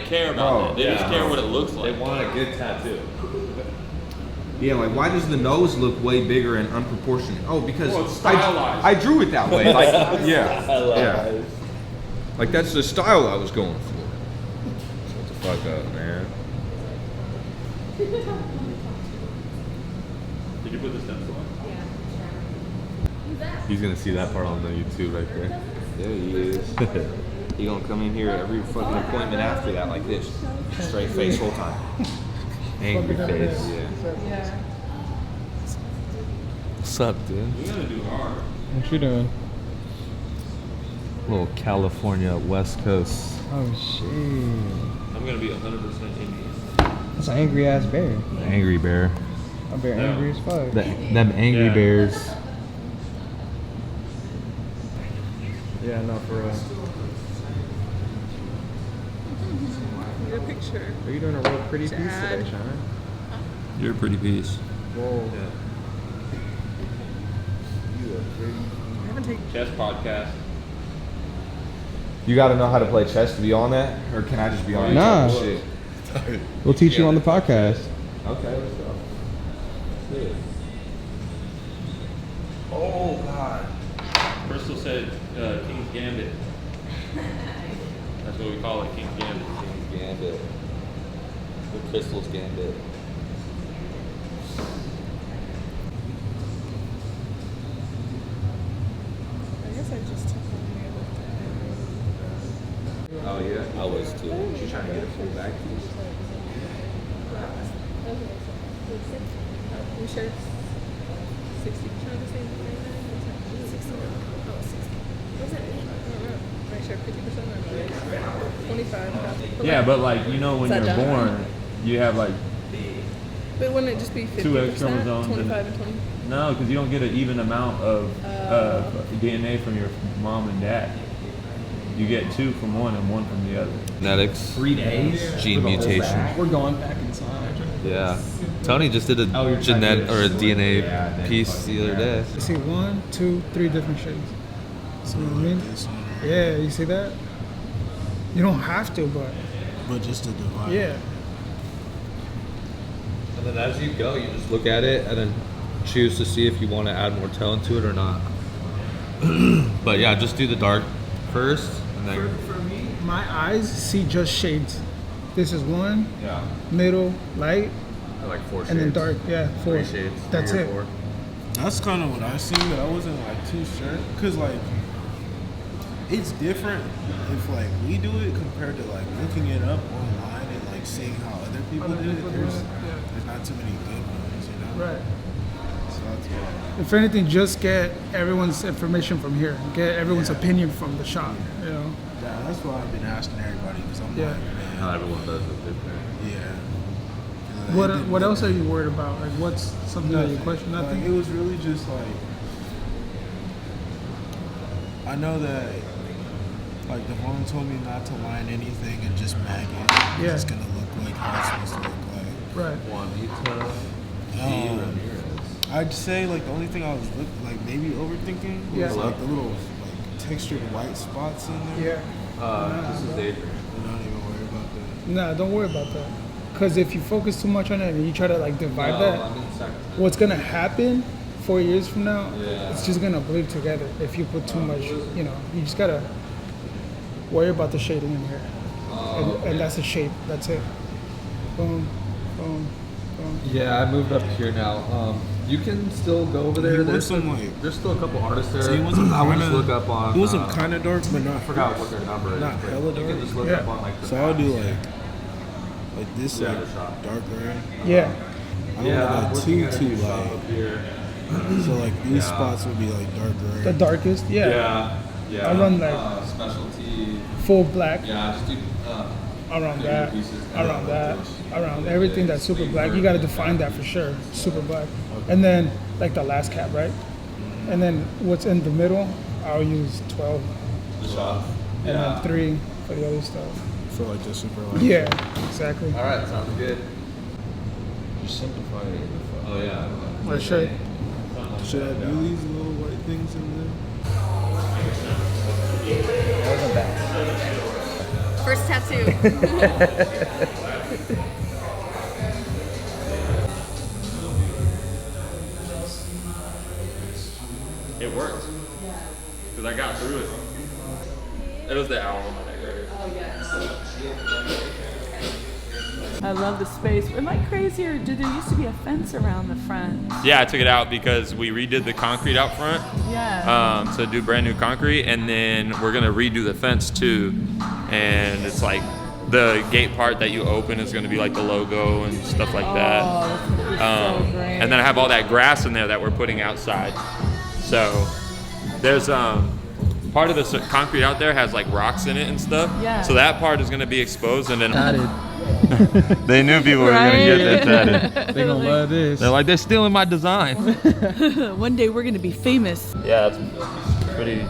care about that. They just care what it looks like. They want a good tattoo. Yeah, like why does the nose look way bigger and unproportionate? Oh, because it's stylized. I drew it that way. Like, yeah. Like that's the style I was going for. Shut the fuck up, man. Did you put the stencil on? He's gonna see that part on the YouTube right there. There he is. He gonna come in here every fucking appointment after that like this. Straight face whole time. Angry face. Yeah. What's up, dude? We gotta do hard. What you doing? Little California West Coast. Oh shit. I'm gonna be 100% Indian. That's an angry ass bear. Angry bear. A bear angry as fuck. Them angry bears. Yeah, no, for real. Get a picture. Are you doing a real pretty piece today, Shine? You're a pretty piece. Whoa. I haven't taken. Chess podcast. You gotta know how to play chess to be on that? Or can I just be on Nah. that shit? We'll teach you on the podcast. Okay, let's go. Good. Oh god. Crystal said King's Gambit. That's what we call it, King's Gambit. King's Gambit. The Crystal's Gambit. I guess I just took one the other day. Oh yeah? I was too. She's trying to get a full back piece. We share 60% of the same thing. 60. Oh, 60. What does that mean? I don't know. I share 50% or 25. Yeah, but like, you know, when Is you're that done? born, you have like But wouldn't it just be 50%? 2 X chromosomes. 25 and 20? No, because you don't get an even amount of DNA from your mom and dad. You get 2 from one and 1 from the other. Genetics. 3 days? Gene mutation. We're going back inside. Yeah. Tony just did a genetic or a DNA piece the other day. You see 1, 2, 3 different shades. See what I mean? Yeah, you see that? You don't have to, But just to divide. yeah. And then as you go, you just look at it and then choose to see if you want to add more tone to it or not. But yeah, just do the dark first. And then For me, my eyes see just shades. This is 1, yeah, middle, light, like 4 shades. and then dark. Yeah, 4. 3 shades. That's 3 or it. 4. That's kind of what I seen, but I wasn't like too sure. Cause like, it's different if like we do it compared to like looking it up online and like seeing how other people Other did it. people do There's it, yeah. not too many good ones, you know. Right. So that's why. If anything, just get everyone's information from here. Get everyone's opinion from the shop. You know. Yeah, that's why I've been asking everybody because I'm Yeah. like, man, Not everyone does it different. yeah. What else are you worried about? Like, what's something that you question? Like, Nothing. it was really just like, I know that like Devon told me not to line anything and just mag it. Yeah. It's gonna look like how it's supposed to look like. Right. Juanita G. Um, Ramirez. I'd say like the only thing I was like maybe overthinking was Yeah. like the little like textured white spots in there. Yeah. This is Adrian. I'm not even worried about that. Nah, don't worry about that. Because if you focus too much on it and you try to like divide No, that, I'm in second. what's gonna happen 4 years from now? Yeah. It's just gonna bleed together if you put too much. You know, you just gotta worry about the shading in here, and that's the shape. That's it. Boom, boom, boom. Yeah, I moved up here now. You can still go over there. He There's was some, like- there's still a couple artists there. So he wasn't I would just kinda- look up on. It wasn't kind of dark, but not. I forgot what their number is. Not but hella You can dark. just look Yeah. up on like the So I'll do maps. like this Yeah, like the shop. dark gray. Yeah. I don't Yeah, want I'm that looking too at a new shop light. up here. So like these Yeah. spots would be like dark gray. The darkest. Yeah. Yeah. I run like specialty. full black. Yeah, just do. Around bigger that, pieces. around that, around everything that's super black. You gotta define that for sure, super black. And then like the last cap, right? And then what's in the middle, I'll use 12, The shop. and then 3 for the other stuff. For like the super light. Yeah, exactly. All right, sounds good. Just simplify it. Oh yeah. Or should Should I do these little white things in there? For worst tattoo. It worked. Because I got through it. It was the owl on my neck right here. Oh, yes. I love the space. Am I crazy or there used to be a fence around the front? Yeah, I took it out because we redid the concrete out front. Yeah. So do brand new concrete, and then we're gonna redo the fence too. And it's like the gate part that you open is gonna be like the logo and stuff like that. Oh, that's gonna be so great. And then I have all that grass in there that we're putting outside. So there's part of the concrete out there has like rocks in it and stuff. Yeah. So that part is gonna be exposed, and then Tatted. they knew people were gonna get that tatted. They gonna love this. They're like, they're stealing my design. One day we're gonna be famous. Yeah, it's pretty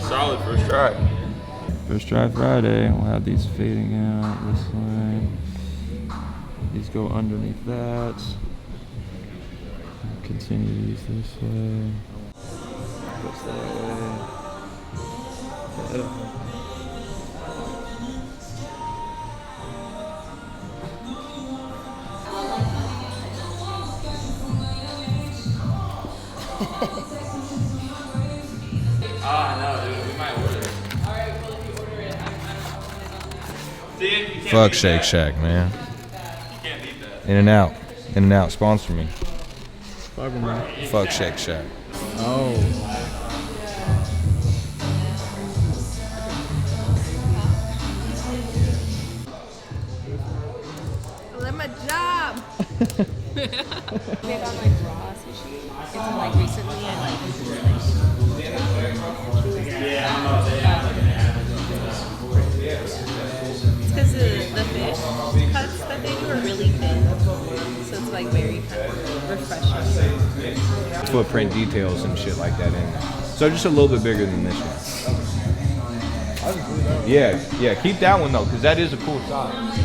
solid first try. First try Friday. We'll have these fading out this way. These go underneath that. Continue these this way. Goes that way. Yeah. No, dude, we might order it. Alright, well, if you order it, I don't know what it is on that. Fuck Shake Shack, man. You can't beat that. In and out, sponsor me. Fuck 'em, man. Fuck Shake Shack. Oh. I love my job. Big on like raw sushi. It's like recently I like it's because the fish cuts that they do are really thin, so it's like very kind of refreshing. Footprint details and shit like that in there. So just a little bit bigger than this one. Yeah, keep that one though, because that is a cool size.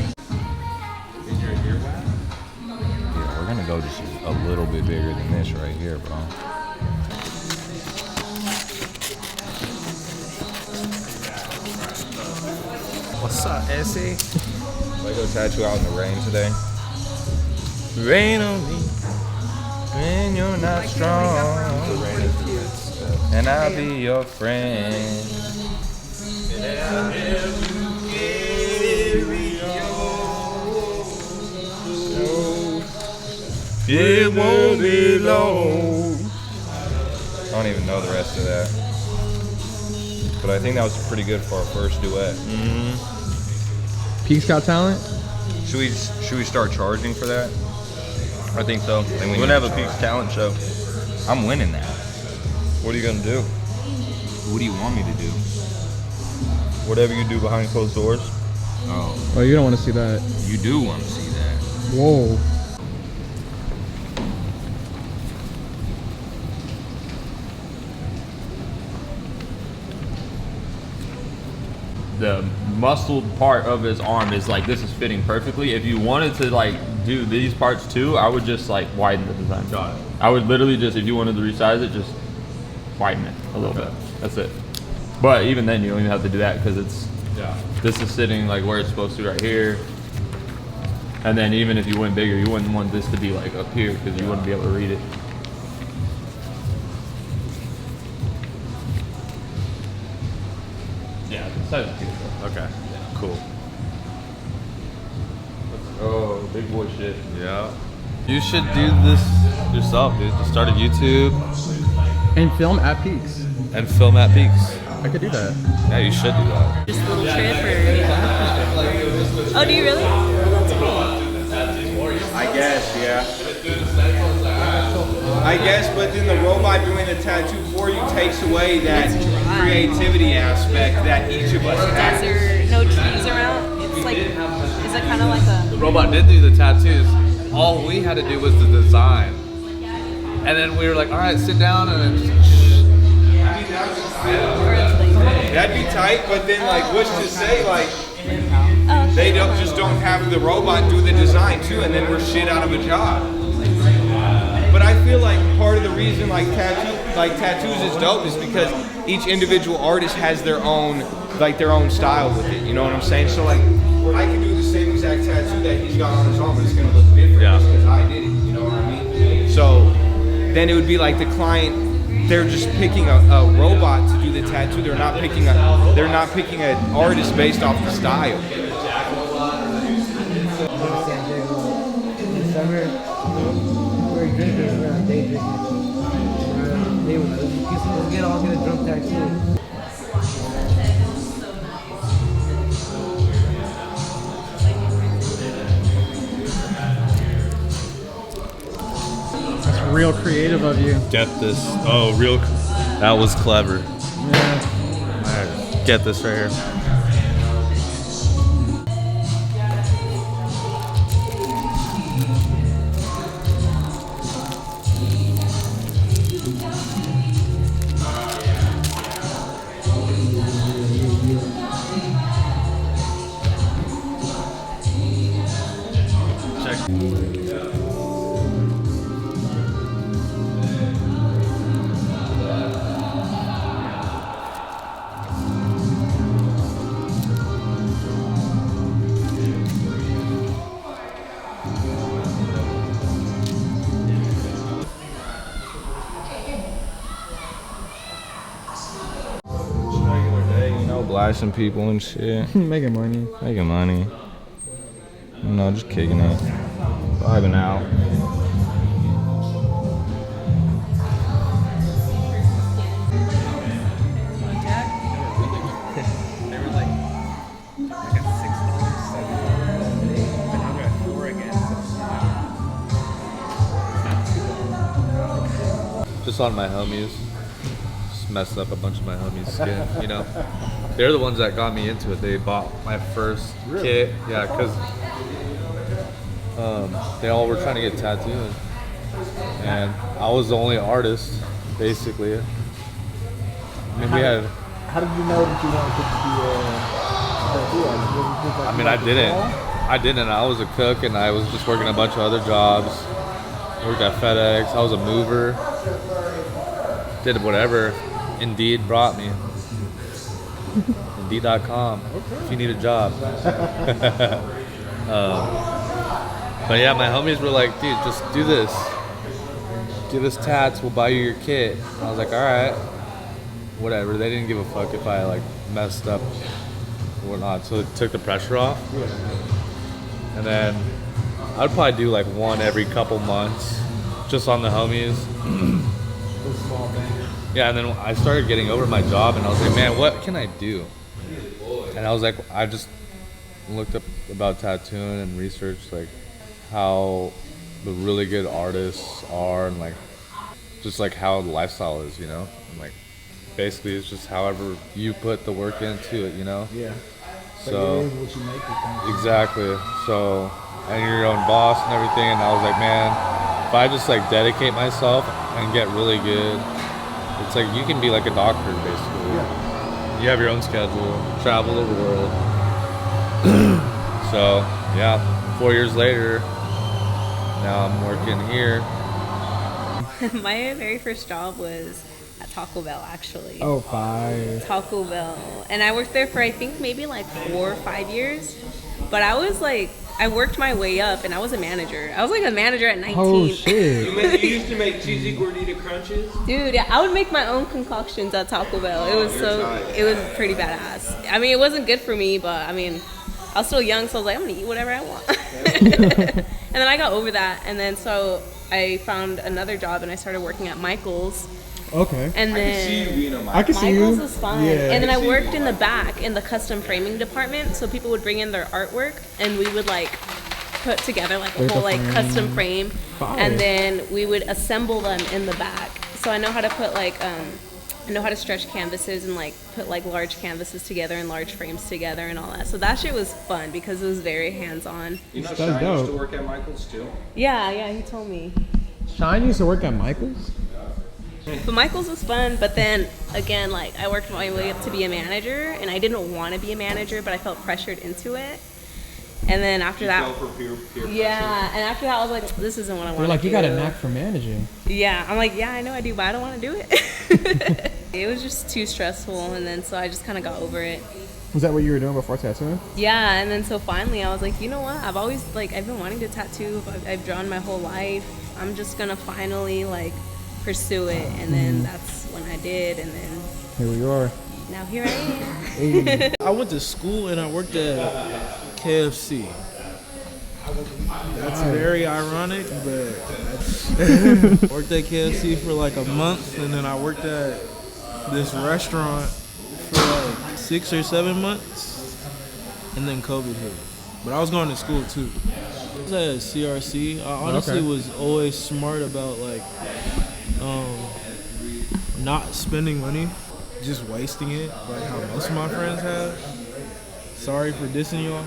Yeah, we're gonna go just a little bit bigger than this right here, bro. What's up, Essie? Should I go tattoo out in the rain today? Rain on me when you're not strong, and I'll be your friend. It won't be long. I don't even know the rest of that, but I think that was pretty good for our first duet. Peaks Got Talent? Should we start charging for that? I think so. We're We're gonna have a Peaks talent show. I'm winning that. What are you gonna do? What do you want me to do? Whatever you do behind closed doors. Oh, Oh, you don't want to see that. you do want to see that. Whoa. The muscled part of his arm is like, this is fitting perfectly. If you wanted to like do these parts too, I would just like widen the design. Got it. I would literally just, if you wanted to resize it, just widen it a little bit. That's it. But even then, you don't even have to do that because it's, this is sitting like where it's supposed to right here. And then even if you went bigger, you wouldn't want this to be like up here because you wouldn't be able to read it. Yeah, the size is beautiful. Okay. Cool. Oh, big boy shit. Yeah. You should do this yourself, dude. Just start a YouTube And film at Peaks. and film at Peaks. I could do that. Yeah, you should do that. Just a little trip or oh, do you really? Oh, that's cool. I guess, yeah. I guess, but then the robot doing the tattoo for you takes away that creativity aspect that each of us Is has. there no trees around? It's like, is it kind of like The a robot did do the tattoos. All we had to do was the design. And then we were like, all right, sit down and then just That'd be tight, but then like, what's to say like they don't have the robot do the design too, and then we're shit out of a job. But I feel like part of the reason like tattoos is dope is because each individual artist has their own like their own style with it. You know what I'm saying? So like, I could do the same exact tattoo that he's got on his arm, but it's gonna look different just because I did it. You know what I mean? So then it would be like the client. They're just picking a robot to do the tattoo. They're not picking an artist based off the style. Summer, we're drinkers, we're on day drinking. Let's get a drunk tattoo. That's real creative of you. Get this. Oh, real. That was clever. Yeah. Alright, get this right here. Blasting people and shit. Making money. Making money. You know, just kicking it. Vibing out. They were like at $6, $7, and I'm at $4 again. Just on my homies. Just messed up a bunch of my homies' skin, you know? They're the ones that got me into it. They bought my first kit. Yeah, because they all were trying to get tattooed. And I was the only artist, basically. I mean, we had... How did you know that you wanted to be a tattoo artist? I mean, I didn't. I was a cook, and I was just working a bunch of other jobs. Worked at FedEx. I was a mover. Did whatever Indeed brought me. Indeed.com if you need a job. But yeah, my homies were like, dude, just do this. Do this tats, we'll buy you your kit. I was like, alright. Whatever. They didn't give a fuck if I like messed up or whatnot. So it took the pressure off. And then I'd probably do like one every couple months just on the homies. Yeah, and then I started getting over my job, and I was like, man, what can I do? And I was like, I just looked up about tattooing and researched like how the really good artists are, and like just like how the lifestyle is, you know? And like basically it's just however you put the work into it, you know? Yeah. Like So it is what you make it. exactly. So, and you're your own boss and everything, and I was like, man, if I just like dedicate myself and get really good, it's like you can be like a doctor basically. Yeah. You have your own schedule, travel the world. So yeah, 4 years later, now I'm working here. My very first job was at Taco Bell, actually. Oh, fire. Taco Bell. And I worked there for I think maybe like 4 or 5 years. But I was like, I worked my way up and I was a manager. I was like a manager at 19. Oh, shit. You used to make cheesy gordita crunches? Dude, yeah, I would make my own concoctions at Taco Bell. It was it was pretty badass. I mean, it wasn't good for me, but I mean, I was still young, so I was like, I'm gonna eat whatever I want. And then I got over that, and then so I found another job and I started working at Michael's. Okay. And then I can see you. Michael's was fun. Yeah. And then I worked in the back in the custom framing department, so people would bring in their artwork and we would like put together like a Like whole a like frame. custom frame, Fire. and then we would assemble them in the back. So I know how to put like I know how to stretch canvases and like put like large canvases together and large frames together and all that. So that shit was fun because it was very hands-on. You know, That's Shine dope. used to work at Michael's too. Yeah, he told me. Shine used to work at Michael's? But Michael's was fun, but then again, like I worked my way up to be a manager, and I didn't want to be a manager, but I felt pressured into it. And then after that, Fell for peer yeah, and after that, I was like, this isn't what I want. They're like, you got a knack for managing. Yeah, I'm like, yeah, I know I do, but I don't want to do it. It was just too stressful, and then so I just kind of got over it. Was that what you were doing before tattooing? Yeah, and then so finally I was like, you know what? I've always I've been wanting to tattoo. I've drawn my whole life. I'm just gonna finally pursue it, and then that's when I did, and then Here we are. now here I am. Hey. I went to school and I worked at KFC. That's very ironic, but I worked at KFC for like a month, and then I worked at this restaurant for like 6 or 7 months, and then COVID hit. But I was going to school too. I was at CRC. I honestly was always smart about not spending money, just wasting it, like how most of my friends have. Sorry for dissing y'all.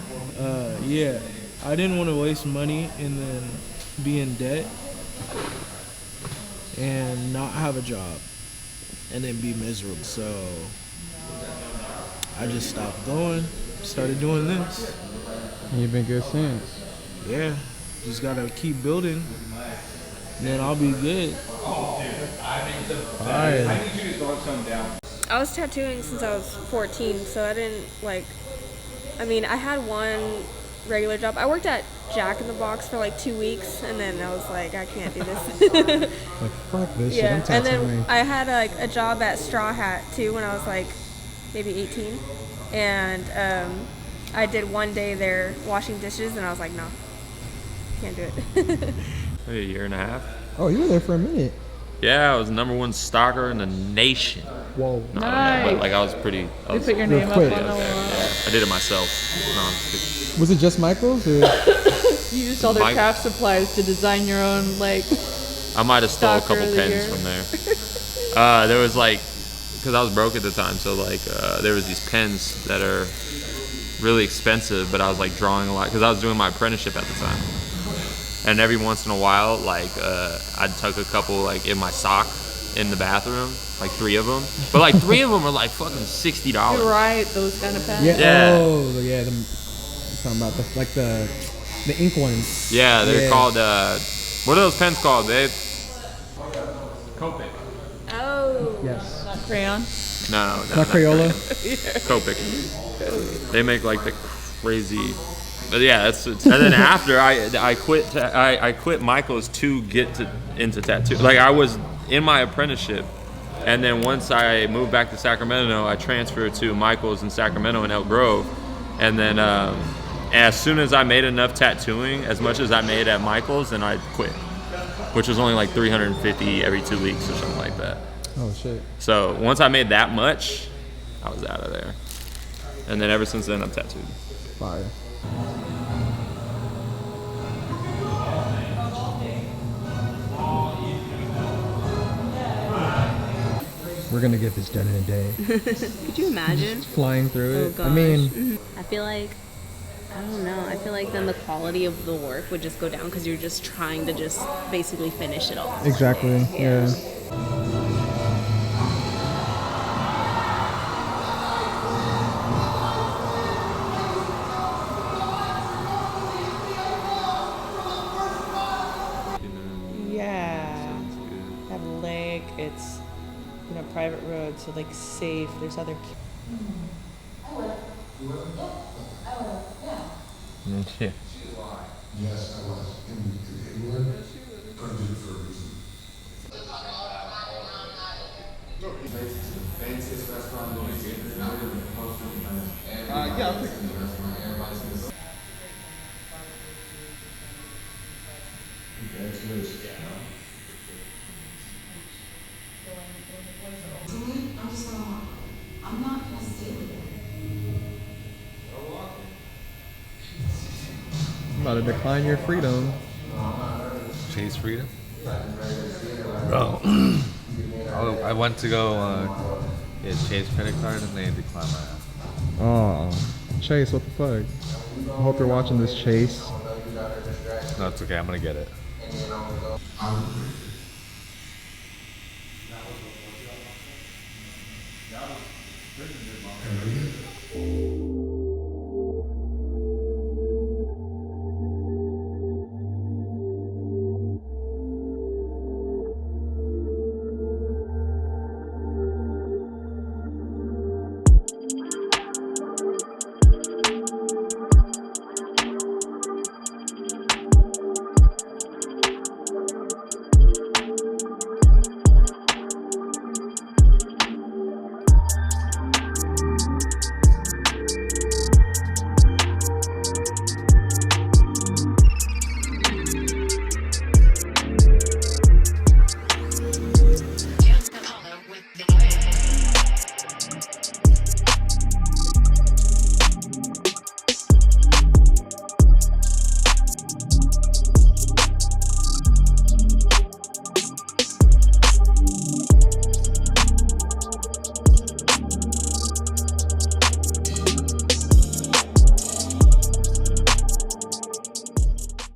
Yeah, I didn't want to waste money and then be in debt and not have a job and then be miserable. So I just stopped going, started doing this. You've been good since. Yeah, just gotta keep building, and then I'll be good. Alright. I was tattooing since I was 14, so I didn't I had one regular job. I worked at Jack in the Box for like 2 weeks, and then I was like, I can't do this. Fuck this shit. I'm and tattooing. then I had a job at Straw Hat too when I was like maybe 18, and I did one day there washing dishes, and I was like, no, can't do it. Maybe a year and a half. Oh, you were there for a minute. Yeah, I was the #1 stalker in the nation. Whoa. No, I don't know, but I was pretty. You put your name up on the wall. I did it myself. No, I'm just kidding. Was it just Michael's? Or? You used all their craft supplies to design your own I might have stole a stalker couple of the pens year. from there. There was because I was broke at the time, so there was these pens that are really expensive, but I was drawing a lot because I was doing my apprenticeship at the time. And every once in a while, I'd tuck a couple in my sock in the bathroom, 3 of them. But 3 of them are fucking $60. You're right, those kind of pens. Yeah. Oh, yeah. Talking about the ink ones. Yeah, they're called. What are those pens called, babe? Copic. Oh. Yes. Not crayon. No, Not Crayola. Copic. They make the crazy. But yeah, and then after I quit. I quit Michael's to get into tattoo. I was in my apprenticeship, and then once I moved back to Sacramento, I transferred to Michael's in Sacramento in Elk Grove, and then as soon as I made enough tattooing, as much as I made at Michael's, then I quit, which was only $350 every 2 weeks or something like that. Oh shit. So once I made that much, I was out of there, and then ever since then I'm tattooed. Fire. We're gonna get this done in a day. Could you imagine? Flying through Oh it. gosh. I mean, I feel I don't know. I feel then the quality of the work would just go down because you're just trying to just basically finish it all. exactly. Yeah. Yeah. Have a lake. It's private road, so safe. There's other. Yeah. Yes, I was in England. Couldn't do it for a reason. Fanciest restaurant in the city. Yeah, I'll pick it. I'm not gonna stay with it. I'm about to decline your freedom. Chase freedom? Bro. I went to go get Chase credit card and they declined my app. Oh, Chase, what the fuck? I hope you're watching this, Chase. No, it's okay. I'm gonna get it.